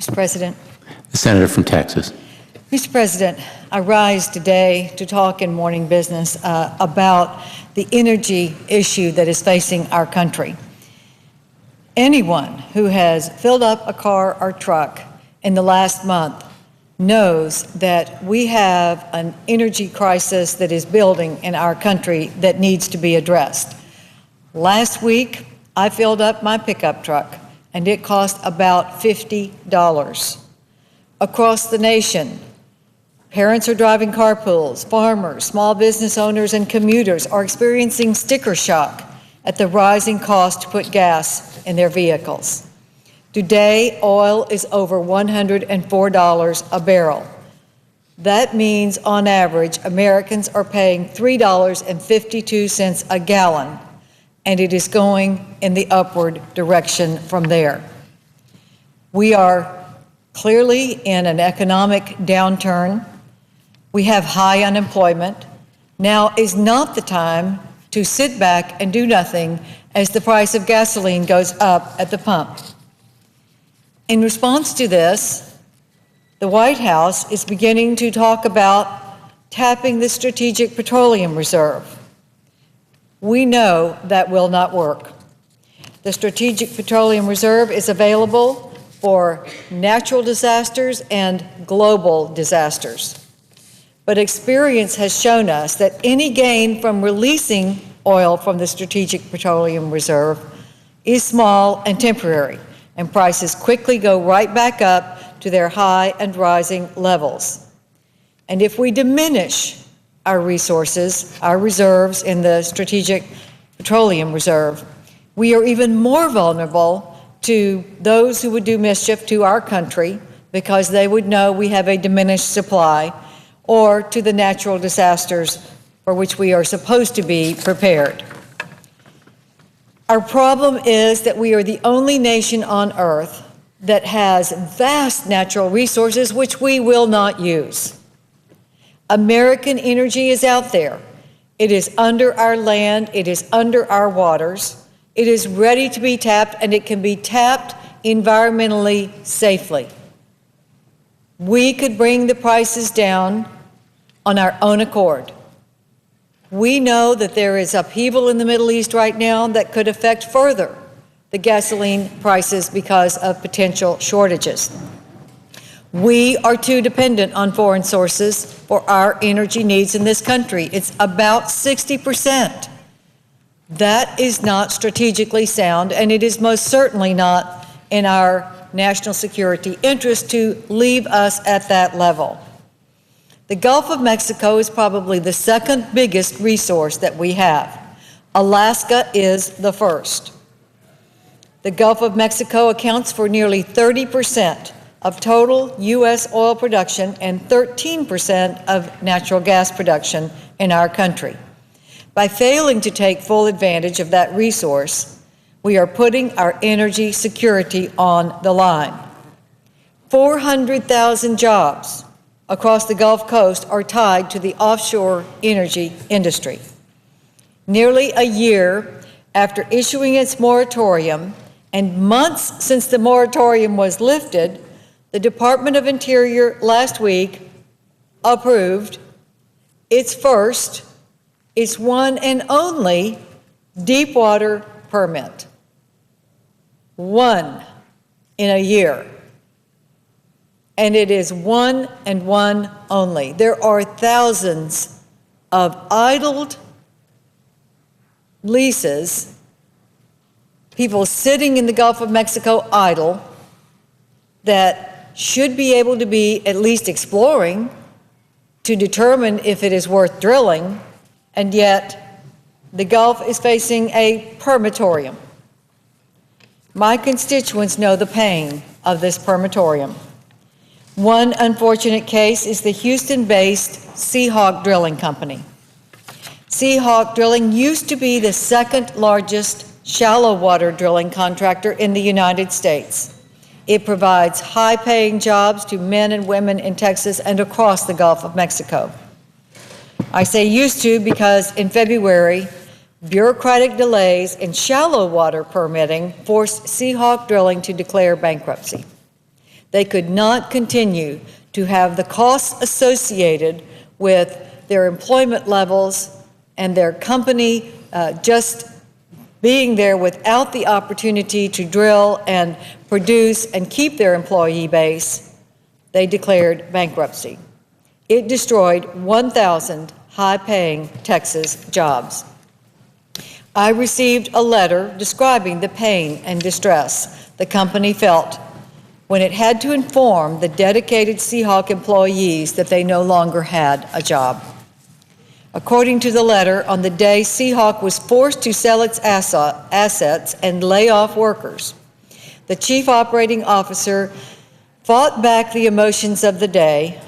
Mr. President. The Senator from Texas. Mr. President, I rise today to talk in Morning Business about the energy issue that is facing our country. Anyone who has filled up a car or truck in the last month knows that we have an energy crisis that is building in our country that needs to be addressed. Last week, I filled up my pickup truck, and it cost about $50. Across the nation, parents are driving carpools, farmers, small business owners, and commuters are experiencing sticker shock at the rising cost to put gas in their vehicles. Today, oil is over $104 a barrel. That means, on average, Americans are paying $3.52 a gallon, and it is going in the upward direction from there. We are clearly in an economic downturn. We have high unemployment. Now is not the time to sit back and do nothing as the price of gasoline goes up at the pump. In response to this, the White House is beginning to talk about tapping the Strategic Petroleum Reserve. We know that will not work. The Strategic Petroleum Reserve is available for natural disasters and global disasters. But experience has shown us that any gain from releasing oil from the Strategic Petroleum Reserve is small and temporary, and prices quickly go right back up to their high and rising levels. And if we diminish our resources, our reserves in the Strategic Petroleum Reserve, we are even more vulnerable to those who would do mischief to our country because they would know we have a diminished supply, or to the natural disasters for which we are supposed to be prepared. Our problem is that we are the only nation on earth that has vast natural resources which we will not use. American energy is out there. It is under our land, it is under our waters, it is ready to be tapped, and it can be tapped environmentally safely. We could bring the prices down on our own accord. We know that there is upheaval in the Middle East right now that could affect further the gasoline prices because of potential shortages. We are too dependent on foreign sources for our energy needs in this country. It's about 60%. That is not strategically sound, and it is most certainly not in our national security interest to leave us at that level. The Gulf of Mexico is probably the second biggest resource that we have. Alaska is the first. The Gulf of Mexico accounts for nearly 30% of total U.S. oil production and 13% of natural gas production in our country. By failing to take full advantage of that resource, we are putting our energy security on the line. 400,000 jobs across the Gulf Coast are tied to the offshore energy industry. Nearly a year after issuing its moratorium and months since the moratorium was lifted, the Department of Interior last week approved its first, its one and only deepwater permit. One in a year. And it is one and one only. There are thousands of idled leases, people sitting in the Gulf of Mexico idle, that should be able to be at least exploring to determine if it is worth drilling, and yet the Gulf is facing a permatorium. My constituents know the pain of this permatorium. One unfortunate case is the Houston-based Seahawk Drilling Company. Seahawk Drilling used to be the second largest shallow water drilling contractor in the United States. It provides high-paying jobs to men and women in Texas and across the Gulf of Mexico. I say used to because in February, bureaucratic delays in shallow water permitting forced Seahawk Drilling to declare bankruptcy. They could not continue to have the costs associated with their employment levels and their company just being there without the opportunity to drill and produce and keep their employee base. They declared bankruptcy. It destroyed 1,000 high-paying Texas jobs. I received a letter describing the pain and distress the company felt when it had to inform the dedicated Seahawk employees that they no longer had a job. According to the letter, on the day Seahawk was forced to sell its assets and lay off workers, the chief operating officer fought back the emotions of the day,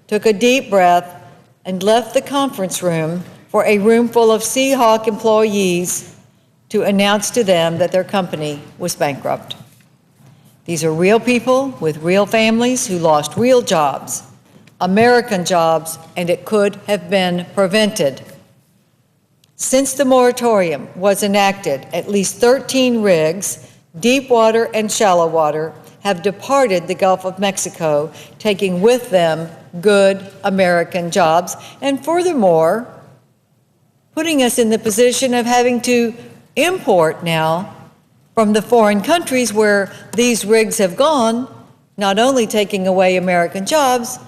took a deep breath, and left the conference room for a room full of Seahawk employees to announce to them that their company was bankrupt. These are real people with real families who lost real jobs, American jobs, and it could have been prevented. Since the moratorium was enacted, at least 13 rigs, deep water and shallow water, have departed the Gulf of Mexico, taking with them good American jobs, and furthermore, putting us in the position of having to import now from the foreign countries where these rigs have gone, not only taking away American jobs,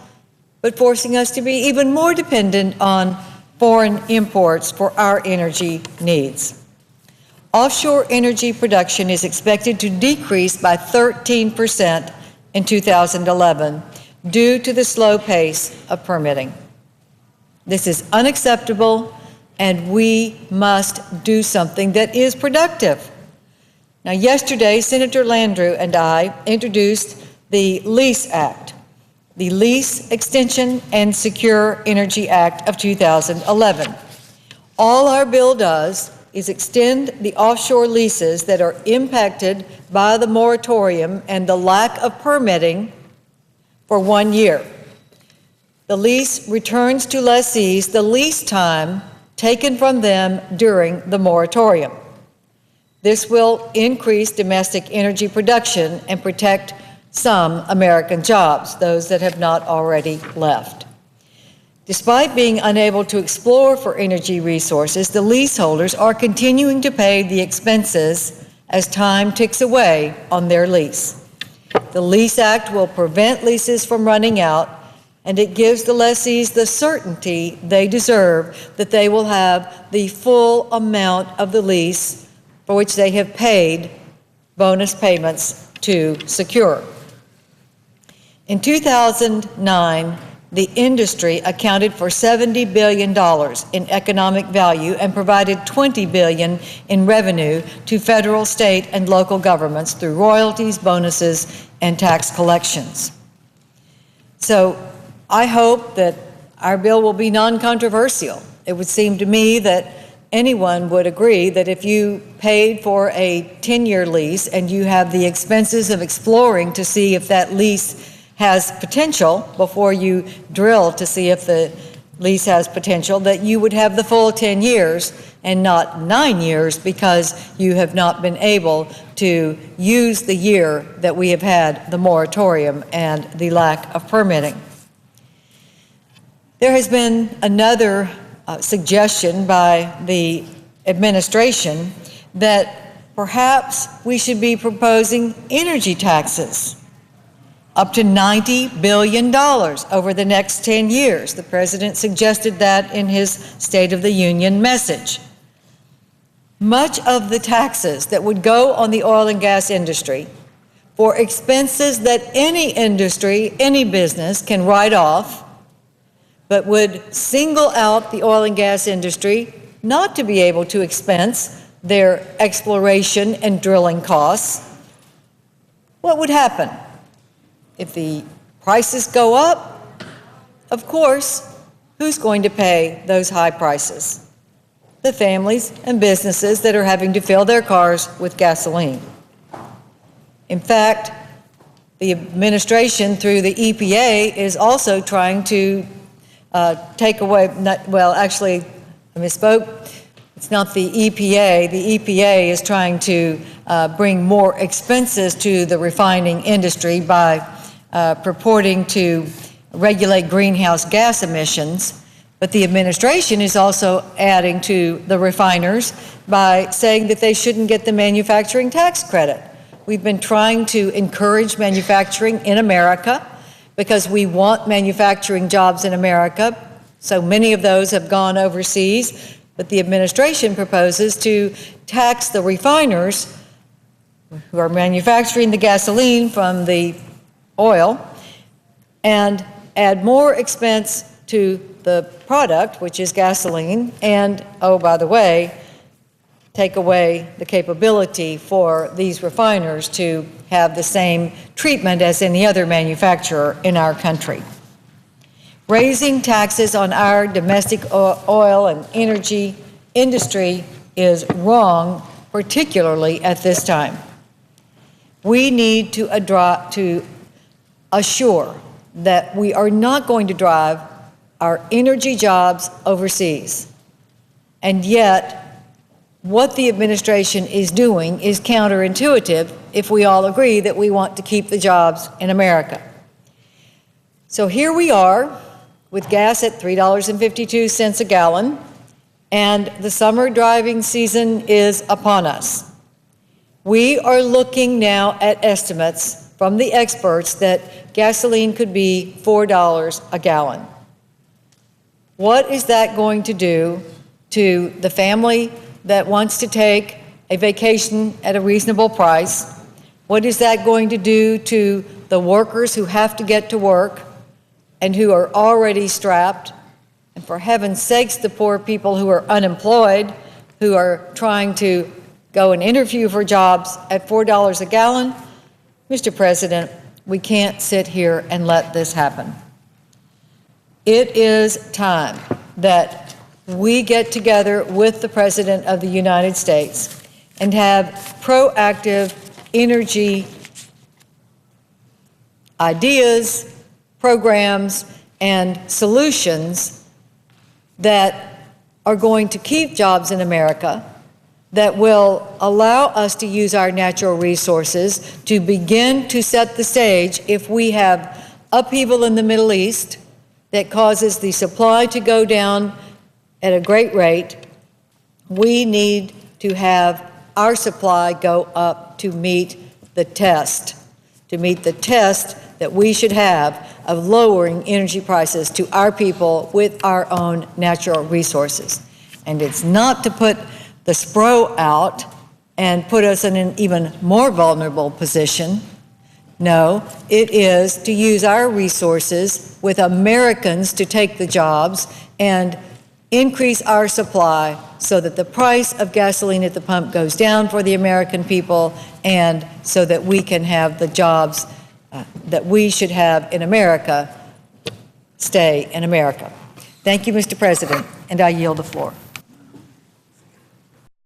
but forcing us to be even more dependent on foreign imports for our energy needs. Offshore energy production is expected to decrease by 13% in 2011 due to the slow pace of permitting. This is unacceptable, and we must do something that is productive. Now, yesterday, Senator Landrieu and I introduced the Lease Act, the Lease Extension and Secure Energy Act of 2011. All our bill does is extend the offshore leases that are impacted by the moratorium and the lack of permitting for 1 year. The lease returns to lessees the lease time taken from them during the moratorium. This will increase domestic energy production and protect some American jobs, those that have not already left. Despite being unable to explore for energy resources, the leaseholders are continuing to pay the expenses as time ticks away on their lease. The Lease Act will prevent leases from running out, and it gives the lessees the certainty they deserve that they will have the full amount of the lease for which they have paid bonus payments to secure. In 2009, the industry accounted for $70 billion in economic value and provided $20 billion in revenue to federal, state, and local governments through royalties, bonuses, and tax collections. So I hope that our bill will be non-controversial. It would seem to me that anyone would agree that if you paid for a 10-year lease and you have the expenses of exploring to see if that lease has potential before you drill to see if the lease has potential, that you would have the full 10 years and not 9 years because you have not been able to use the year that we have had the moratorium and the lack of permitting. There has been another suggestion by the administration that perhaps we should be proposing energy taxes up to $90 billion over the next 10 years. The president suggested that in his State of the Union message. Much of the taxes that would go on the oil and gas industry for expenses that any industry, any business can write off, but would single out the oil and gas industry not to be able to expense their exploration and drilling costs. What would happen? If the prices go up, of course, who's going to pay those high prices? The families and businesses that are having to fill their cars with gasoline. In fact, the administration through the EPA is also trying to take away, actually, I misspoke. It's not the EPA. The EPA is trying to bring more expenses to the refining industry by purporting to regulate greenhouse gas emissions, but the administration is also adding to the refiners by saying that they shouldn't get the manufacturing tax credit. We've been trying to encourage manufacturing in America because we want manufacturing jobs in America. So many of those have gone overseas, but the administration proposes to tax the refiners who are manufacturing the gasoline from the oil and add more expense to the product, which is gasoline, and, oh, by the way, take away the capability for these refiners to have the same treatment as any other manufacturer in our country. Raising taxes on our domestic oil and energy industry is wrong, particularly at this time. We need to assure that we are not going to drive our energy jobs overseas. And yet, what the administration is doing is counterintuitive if we all agree that we want to keep the jobs in America. So here we are with gas at $3.52 a gallon, and the summer driving season is upon us. We are looking now at estimates from the experts that gasoline could be $4 a gallon. What is that going to do to the family that wants to take a vacation at a reasonable price? What is that going to do to the workers who have to get to work and who are already strapped? And for heaven's sakes, the poor people who are unemployed, who are trying to go and interview for jobs at $4 a gallon? Mr. President, we can't sit here and let this happen. It is time that we get together with the President of the United States and have proactive energy ideas, programs, and solutions that are going to keep jobs in America, that will allow us to use our natural resources to begin to set the stage if we have upheaval in the Middle East that causes the supply to go down at a great rate. We need to have our supply go up to meet the test that we should have of lowering energy prices to our people with our own natural resources. And it's not to put the SPRO out and put us in an even more vulnerable position. No, it is to use our resources with Americans to take the jobs and increase our supply so that the price of gasoline at the pump goes down for the American people and so that we can have the jobs that we should have in America stay in America. Thank you, Mr. President, and I yield the floor.